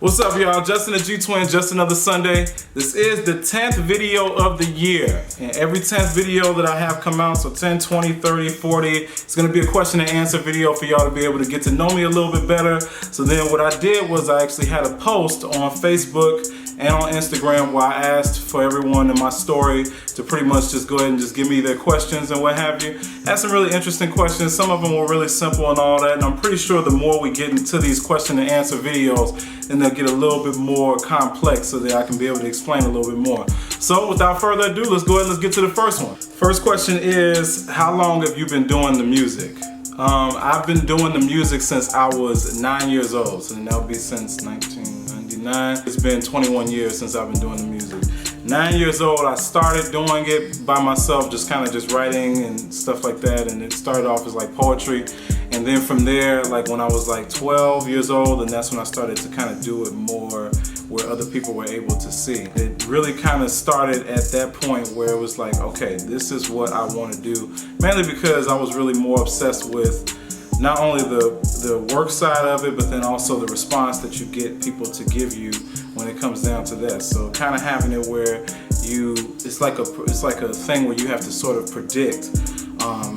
What's up, y'all? Justin the G-Twin, just another Sunday. This is the 10th video of the year. And every 10th video that I have come out, so 10, 20, 30, 40, it's gonna be a question and answer video for y'all to be able to get to know me a little bit better. So then what I did was I actually had a post on Facebook and on Instagram where I asked for everyone in my story to pretty much just go ahead and just give me their questions and what have you. Had some really interesting questions. Some of them were really simple and all that, and I'm pretty sure the more we get into these question and answer videos, then they'll get a little bit more complex so that I can be able to explain a little bit more. So without further ado, let's go ahead and let's get to the first one. First question is, how long have you been doing the music? I've been doing the music since I was 9 years old, so that'll be since 1999. It's been 21 years since I've been doing the music. 9 years old, I started doing it by myself, just kind of just writing and stuff like that, and it started off as like poetry. And then from there, like when I was like 12 years old, and that's when I started to kind of do it more where other people were able to see. It really kind of started at that point where it was like, okay, this is what I want to do. Mainly because I was really more obsessed with not only the work side of it, but then also the response that you get people to give you when it comes down to that. So kind of having it where it's like a thing where you have to sort of predict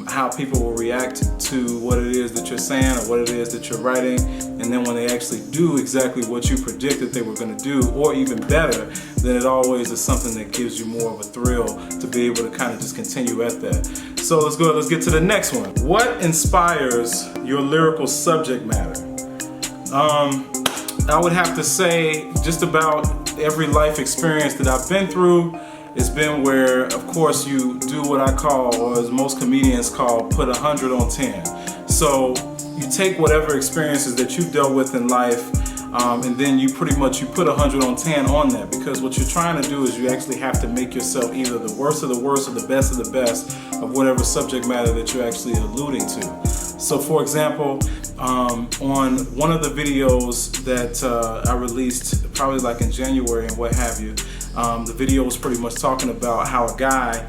how people will react to what it is that you're saying or what it is that you're writing, and then when they actually do exactly what you predicted they were going to do, or even better, then it always is something that gives you more of a thrill to be able to kind of just continue at that. So let's get to the next one. What inspires your lyrical subject matter? I would have to say just about every life experience that I've been through. It's been where, of course, you do what I call, or as most comedians call, put 100 on 10. So you take whatever experiences that you've dealt with in life, and then you put 100 on 10 on that, because what you're trying to do is you actually have to make yourself either the worst of the worst or the best of the best of whatever subject matter that you're actually alluding to. So for example, on one of the videos that I released probably like in January and what have you, the video was pretty much talking about how a guy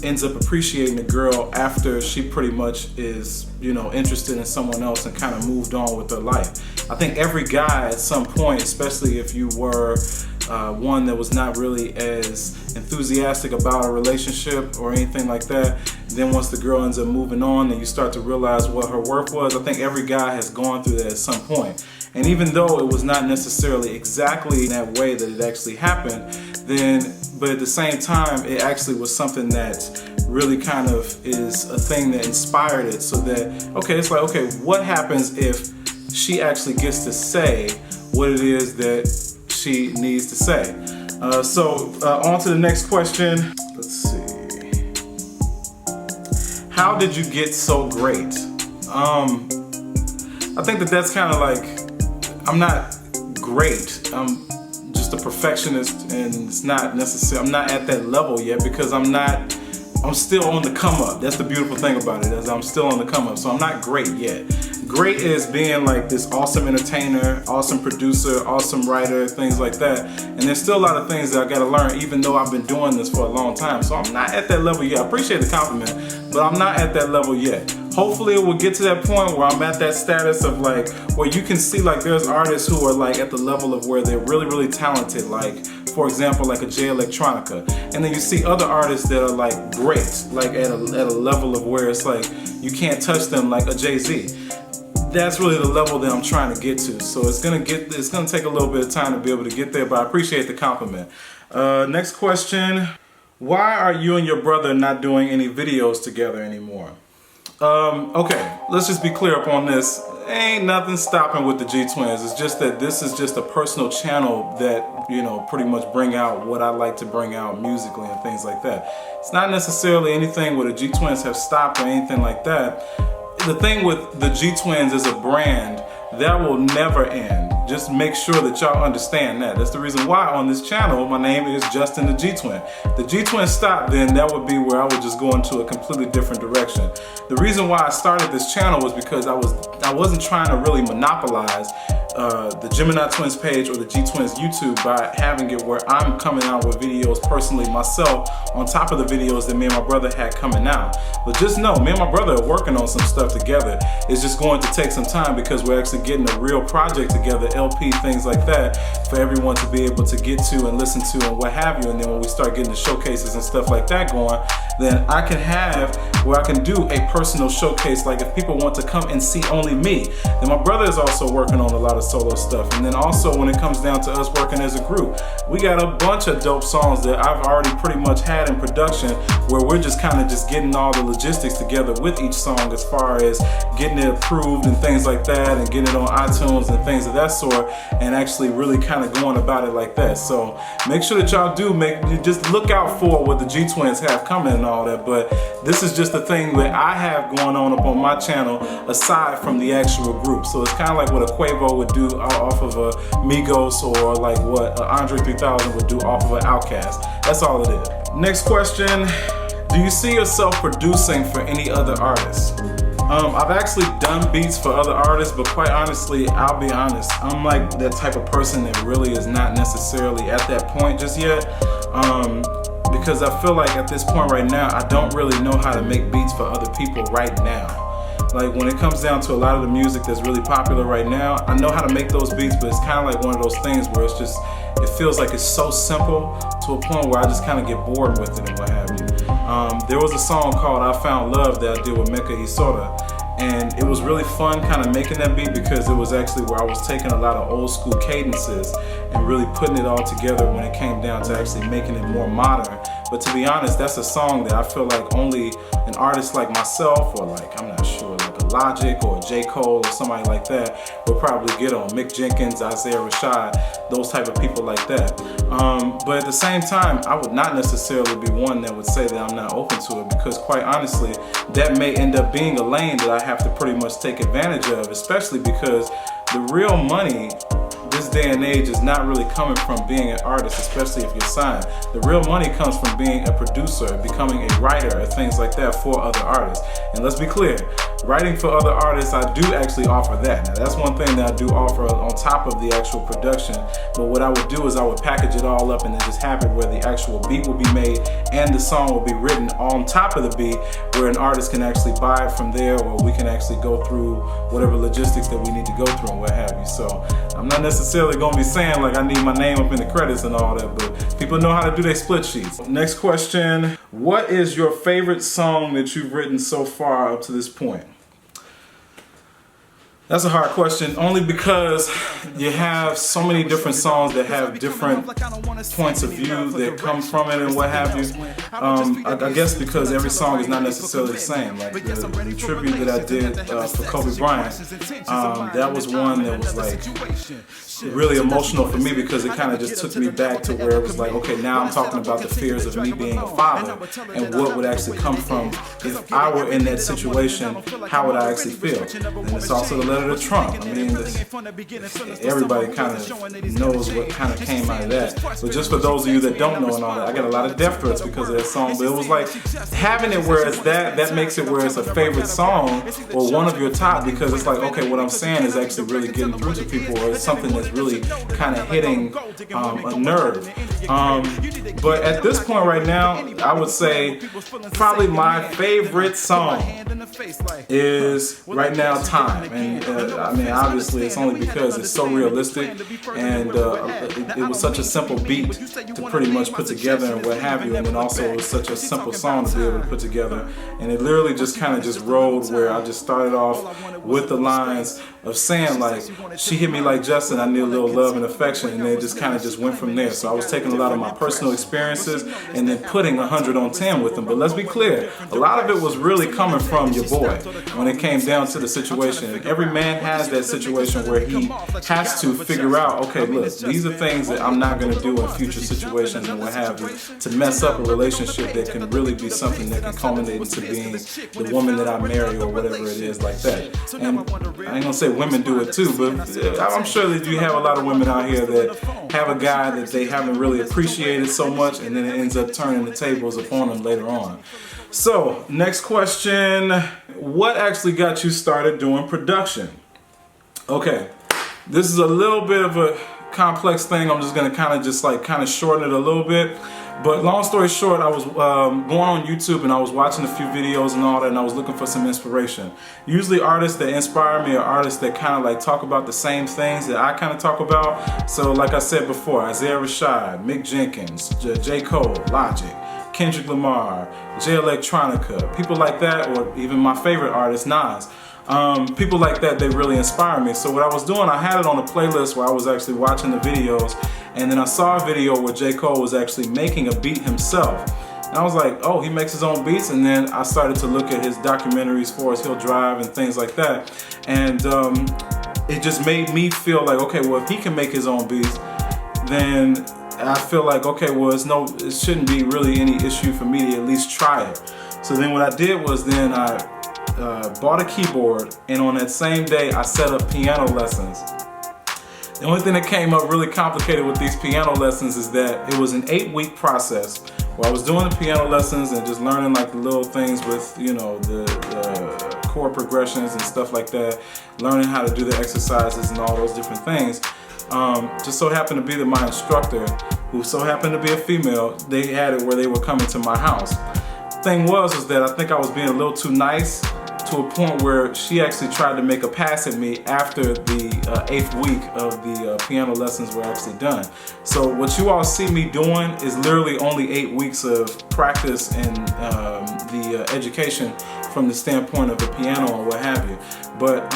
ends up appreciating a girl after she pretty much is, interested in someone else and kind of moved on with their life. I think every guy at some point, especially if you were one that was not really as enthusiastic about a relationship or anything like that, then once the girl ends up moving on and you start to realize what her worth was, I think every guy has gone through that at some point. And even though it was not necessarily exactly in that way that it actually happened, but at the same time, it actually was something that really kind of is a thing that inspired it, so that, okay, it's like, okay, what happens if she actually gets to say what it is that she needs to say? So on to the next question. Let's see. How did you get so great? I think that's kind of like, I'm not great. I'm just a perfectionist, and it's not necessary. I'm not at that level yet because I'm still on the come up. That's the beautiful thing about it, is I'm still on the come up. So I'm not great yet. Great is being like this awesome entertainer, awesome producer, awesome writer, things like that. And there's still a lot of things that I gotta learn, even though I've been doing this for a long time. So I'm not at that level yet. I appreciate the compliment, but I'm not at that level yet. Hopefully it will get to that point where I'm at that status of like, where you can see like there's artists who are like at the level of where they're really, really talented. Like, for example, like a Jay Electronica. And then you see other artists that are like great, like at a level of where it's like, you can't touch them, like a Jay-Z. That's really the level that I'm trying to get to. So it's gonna take a little bit of time to be able to get there, but I appreciate the compliment. Next question. Why are you and your brother not doing any videos together anymore? Okay, let's just be clear up on this. Ain't nothing stopping with the G-Twins. It's just that this is just a personal channel that, pretty much bring out what I like to bring out musically and things like that. It's not necessarily anything where the G-Twins have stopped or anything like that. The thing with the G-Twins as a brand, that will never end. Just make sure that y'all understand that. That's the reason why on this channel, my name is Justin the G-Twin. If the G-Twin stopped, then that would be where I would just go into a completely different direction. The reason why I started this channel was because I wasn't trying to really monopolize the Gemini Twins page or the G-Twins YouTube by having it where I'm coming out with videos personally myself on top of the videos that me and my brother had coming out. But just know, me and my brother are working on some stuff together. It's just going to take some time because we're actually actually getting a real project together, LP, things like that, for everyone to be able to get to and listen to and what have you. And then when we start getting the showcases and stuff like that going, then I can have where I can do a personal showcase. Like if people want to come and see only me, then my brother is also working on a lot of solo stuff. And then also when it comes down to us working as a group, we got a bunch of dope songs that I've already pretty much had in production, where we're just kind of just getting all the logistics together with each song as far as getting it approved and things like that, and getting it on iTunes and things of that sort, and actually really kind of going about it like that. So make sure that y'all do just look out for what the G Twins have coming and all that. But this is just the thing that I have going on up on my channel aside from the actual group. So it's kind of like what a Quavo would do off of a Migos, or like what Andre 3000 would do off of an Outkast. That's all it is. Next question. Do you see yourself producing for any other artists? I've actually done beats for other artists, but quite honestly, I'll be honest, I'm like that type of person that really is not necessarily at that point just yet. Because I feel like at this point right now, I don't really know how to make beats for other people right now. Like when it comes down to a lot of the music that's really popular right now, I know how to make those beats, but it's kind of like one of those things where it's just, it feels like it's so simple to a point where I just kind of get bored with it and what have you. There was a song called I Found Love that I did with Mecca Isoda, and it was really fun kind of making that beat because it was actually where I was taking a lot of old school cadences and really putting it all together when it came down to actually making it more modern. But to be honest, that's a song that I feel like only an artist like myself, or like, I'm not sure, like a Logic or a J. Cole or somebody like that will probably get on. Mick Jenkins, Isaiah Rashad, those type of people like that. But at the same time, I would not necessarily be one that would say that I'm not open to it, because quite honestly, that may end up being a lane that I have to pretty much take advantage of, especially because the real money this day and age is not really coming from being an artist, especially if you're signed. The real money comes from being a producer, becoming a writer, or things like that for other artists. And let's be clear, writing for other artists, I do actually offer that. Now that's one thing that I do offer on top of the actual production. But what I would do is I would package it all up and then just have it where the actual beat will be made and the song will be written on top of the beat, where an artist can actually buy it from there, or we can actually go through whatever logistics that we need to go through and what have you. So I'm not necessarily going to be saying like I need my name up in the credits and all that, but people know how to do their split sheets. Next question. What is your favorite song that you've written so far up to this point? That's a hard question, only because you have so many different songs that have different points of view that come from it and what have you. I guess because every song is not necessarily the same. Like the tribute that I did for Kobe Bryant, that was one that was like really emotional for me, because it kind of just took me back to where it was like, okay, now I'm talking about the fears of me being a father and what would actually come from if I were in that situation, how would I actually feel? And it's also the letter to Trump. I mean, everybody kind of knows what kind of came out of that. But just for those of you that don't know and all that, I got a lot of death threats because of that song. But it was like having it where it's that makes it where it's a favorite song or one of your top, because it's like, okay, what I'm saying is actually really getting through to people, or it's something that's really kind of hitting a nerve. But at this point right now, I would say probably my favorite song is right now Time. And I mean, obviously it's only because it's so realistic, and it was such a simple beat to pretty much put together and what have you, and then also it was such a simple song to be able to put together, and it literally just kind of just rolled where I just started off with the lines of saying like, she hit me like Justin, I need a little love and affection, and then it just kind of just went from there. So I was taking a lot of my personal experiences and then putting 100 on 10 with them. But let's be clear, a lot of it was really coming from your boy when it came down to the situation. Every man has that situation where he has to figure out, okay, look, these are things that I'm not going to do in future situations and what have you to mess up a relationship that can really be something that can culminate into being the woman that I marry or whatever it is like that. And I ain't going to say women do it too, but I'm sure that you have a lot of women out here that have a guy that they haven't really appreciated so much, and then it ends up turning the tables upon them later on. So, next question. What actually got you started doing production? Okay, this is a little bit of a complex thing. I'm just gonna kind of shorten it a little bit. But long story short, I was going on YouTube and I was watching a few videos and all that, and I was looking for some inspiration. Usually artists that inspire me are artists that kind of like talk about the same things that I kind of talk about. So like I said before, Isaiah Rashad, Mick Jenkins, J. Cole, Logic, Kendrick Lamar, Jay Electronica, people like that, or even my favorite artist, Nas. People like that, they really inspire me. So what I was doing, I had it on a playlist where I was actually watching the videos, and then I saw a video where J. Cole was actually making a beat himself. And I was like, oh, he makes his own beats? And then I started to look at his documentaries, Forest Hill Drive and things like that. And it just made me feel like, okay, well, if he can make his own beats, then I feel like, okay, well, it shouldn't be really any issue for me to at least try it. So then what I did was then I bought a keyboard, and on that same day I set up piano lessons. The only thing that came up really complicated with these piano lessons is that it was an 8-week process where I was doing the piano lessons and just learning like the little things with, you know, the chord progressions and stuff like that, learning how to do the exercises and all those different things. Just so happened to be that my instructor, who so happened to be a female, they had it where they were coming to my house. Thing was that I think I was being a little too nice, to a point where she actually tried to make a pass at me after the 8th week of the piano lessons were actually done. So what you all see me doing is literally only 8 weeks of practice and the education from the standpoint of the piano or what have you. But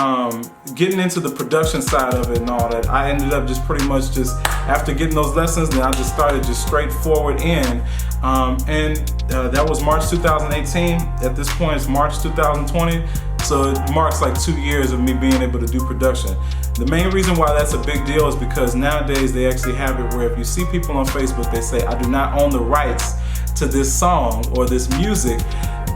getting into the production side of it and all that, I ended up just pretty much just, after getting those lessons, then I just started just straightforward in. That was March 2018. At this point, it's March 2020. So it marks like 2 years of me being able to do production. The main reason why that's a big deal is because nowadays they actually have it where if you see people on Facebook, they say, I do not own the rights to this song or this music.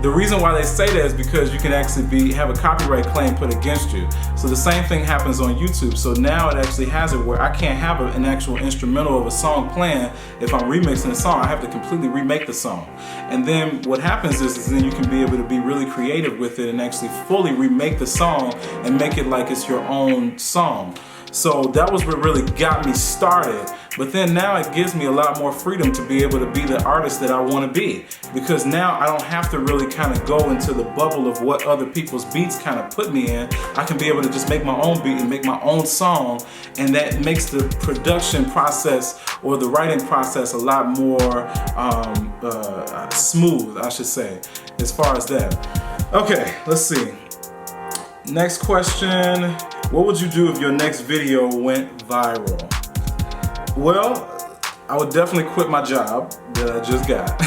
The reason why they say that is because you can actually have a copyright claim put against you. So the same thing happens on YouTube. So now it actually has it where I can't have an actual instrumental of a song playing if I'm remixing a song. I have to completely remake the song. And then what happens is then you can be able to be really creative with it and actually fully remake the song and make it like it's your own song. So that was what really got me started. But then now it gives me a lot more freedom to be able to be the artist that I want to be. Because now I don't have to really kind of go into the bubble of what other people's beats kind of put me in. I can be able to just make my own beat and make my own song. And that makes the production process or the writing process a lot more smooth, I should say, as far as that. Okay, let's see. Next question. What would you do if your next video went viral? Well, I would definitely quit my job that I just got.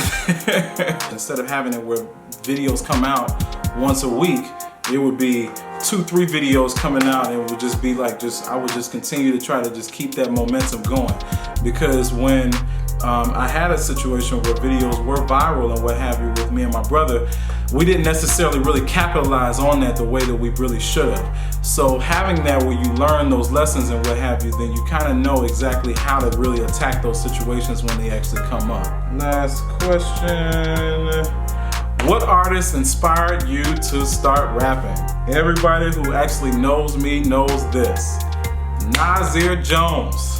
Instead of having it where videos come out once a week, it would be 2-3 videos coming out, and it would just be like I would just continue to try to just keep that momentum going. Because when I had a situation where videos were viral and what have you with me and my brother, we didn't necessarily really capitalize on that the way that we really should have. So having that where you learn those lessons and what have you, then you kind of know exactly how to really attack those situations when they actually come up. Last question. What artist inspired you to start rapping? Everybody who actually knows me knows this. Nasir Jones.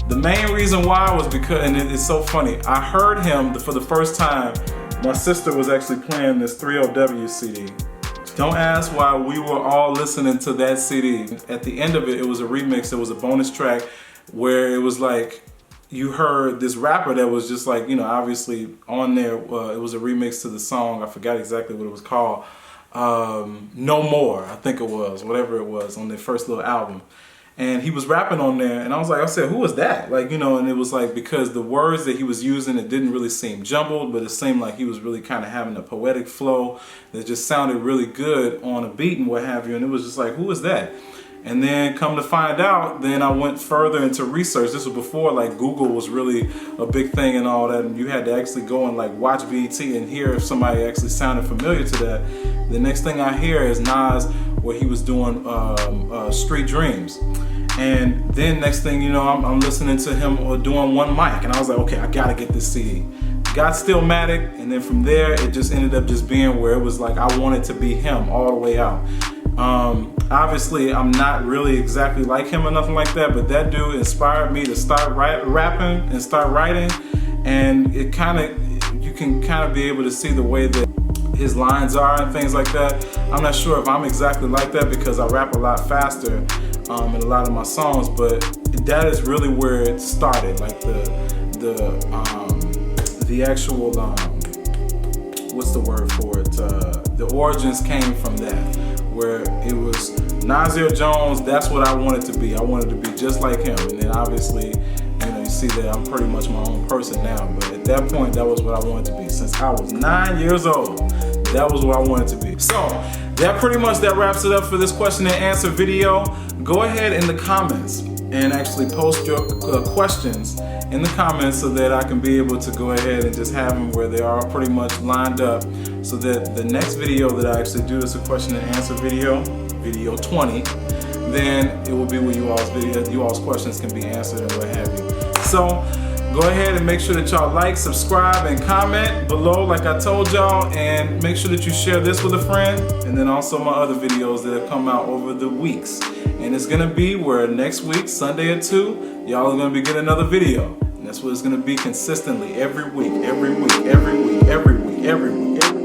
The main reason why was because, and it's so funny, I heard him for the first time. My sister was actually playing this 3LW CD. Don't ask why we were all listening to that CD. At the end of it, it was a remix. It was a bonus track where it was like, you heard this rapper that was just like, you know, obviously on there. It was a remix to the song. I forgot exactly what it was called. No More, I think it was, whatever it was, on their first little album. And he was rapping on there, and I said, who was that? Like, you know, and it was like, because the words that he was using, it didn't really seem jumbled, but it seemed like he was really kind of having a poetic flow that just sounded really good on a beat and what have you. And it was just like, who was that? And then come to find out, then I went further into research. This was before like Google was really a big thing and all that, and you had to actually go and like watch BET and hear if somebody actually sounded familiar to that. The next thing I hear is Nas, where he was doing Street Dreams. And then next thing you know, I'm listening to him doing One Mic, and I was like, okay, I gotta get this CD. Got Stillmatic, and then from there, it just ended up just being where it was like I wanted to be him all the way out. Obviously, I'm not really exactly like him or nothing like that, but that dude inspired me to start rapping and start writing. and you can kind of be able to see the way that his lines are and things like that. I'm not sure if I'm exactly like that because I rap a lot faster in a lot of my songs, but that is really where it started. Like the actual what's the word for it? The origins came from that, where it was Nasir Jones. That's what I wanted to be. I wanted to be just like him, and then obviously, you see that I'm pretty much my own person now. But at that point, that was what I wanted to be. Since I was 9 years old, that was what I wanted to be. So that wraps it up for this question and answer video. Go ahead in the comments and actually post your questions in the comments so that I can be able to go ahead and just have them where they are pretty much lined up, so that the next video that I actually do is a question and answer video, video 20, then it will be where you all's questions can be answered and what have you. So go ahead and make sure that y'all like, subscribe, and comment below like I told y'all, and make sure that you share this with a friend, and then also my other videos that have come out over the weeks. And it's gonna be where next week, Sunday at 2, y'all are gonna be getting another video. And that's what it's gonna be consistently every week, every week, every week, every week, every week, every week.